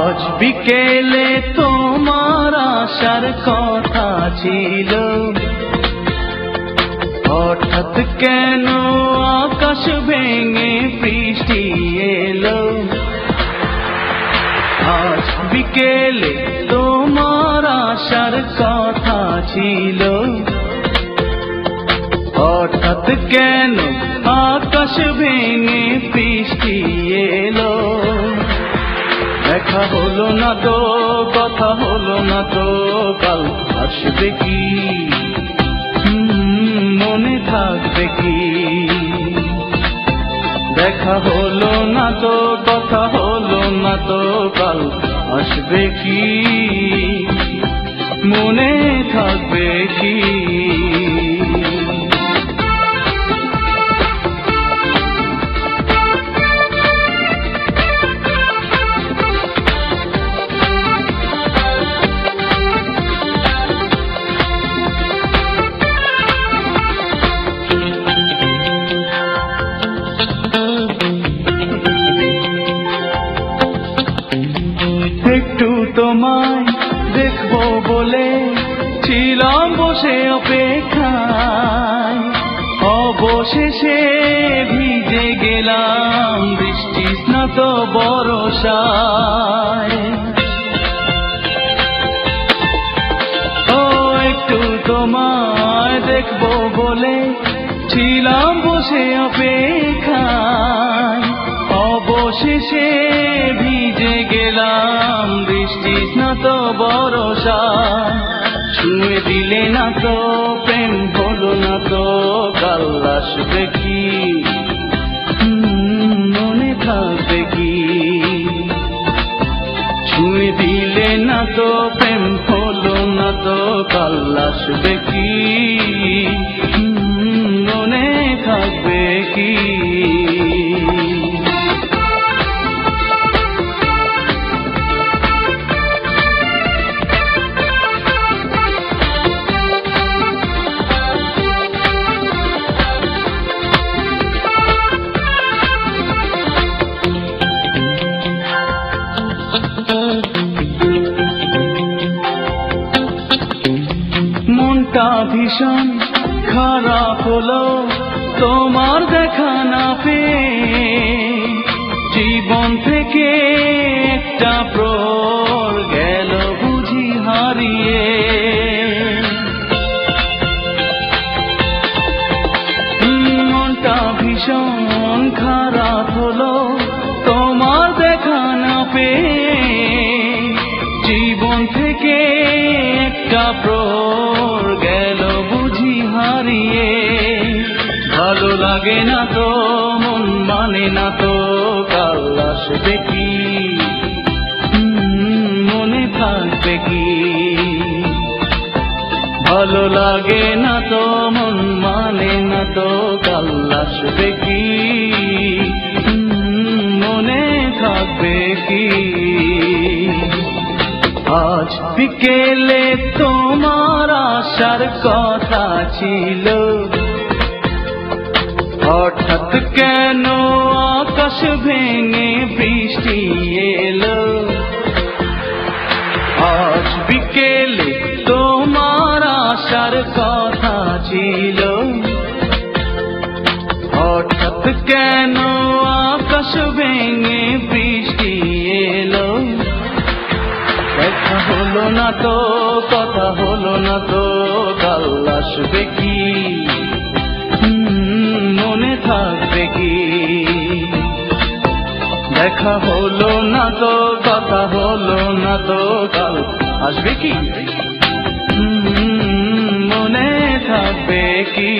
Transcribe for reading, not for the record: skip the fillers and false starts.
আজ বিকেলে তোমার আসার কথা ছিল, হঠাৎ কেন আকাশ ভেঙে বৃষ্টি এলো। আজ বিকেলে তোমার আসার কথা ছিল, হঠাৎ কেন আকাশ ভেঙে বৃষ্টি এলো। দেখা হলো না তো, কথা হলো না তো, কাল আসবে কি, মনে থাকবে কি। দেখা হলো না তো, কথা হলো না তো, কাল আসবে কি, মনে থাকবে কি। একটু তোমায় দেখবো বলে ছিলাম বসে অপেক্ষায়, অবশেষে ভিজে গেলাম বৃষ্টি স্নাত বরষায়। ও একটু তোমায় দেখবো বলে ছিলাম বসে অপেক্ষায়, অবশেষে ভিজে গেলাম বৃষ্টি স্নাত বরষায়। ছুঁয়ে দিলে না তো, প্রেম হলো না তো, কাল আসবে কি, মনে থাকবে কি। ছুঁয়ে দিলে না তো, প্রেম হলো না তো, কাল আসবে কি, মনে থাকবে কি। মনটা ভীষণ খারাপ হলো তোমার দেখা না পেয়ে, জীবন থেকে একটা প্রহর গেল বুঝি হারিয়ে। মনটা ভীষণ খারাপ হলো তোমার দেখা না পেয়ে, জীবন থেকে একটা প্রহর গেল বুঝি হারিয়ে। ভালো লাগে না তো, মন মানে না তো, কাল আসবে কি, মনে থাকবে কি। ভালো লাগে না তো, মন মানে না তো, কাল আসবে কি, মনে থাকবে কি। আজ বিকেলে তোমার আসার কথা ছিল, হঠাৎ কেন আকাশ ভেঙে বৃষ্টি এলো। আজ বিকেলে তোমার আসার কথা ছিল, হঠাৎ কেন আকাশ ভেঙে বৃষ্টি এলো। দেখা হলো না তো, কথা হলো না তো, কাল আসবে কি, মনে থাকবে কি। দেখা হলো না তো, কথা হলো না তো, কাল আসবে কি, মনে থাকবে কি।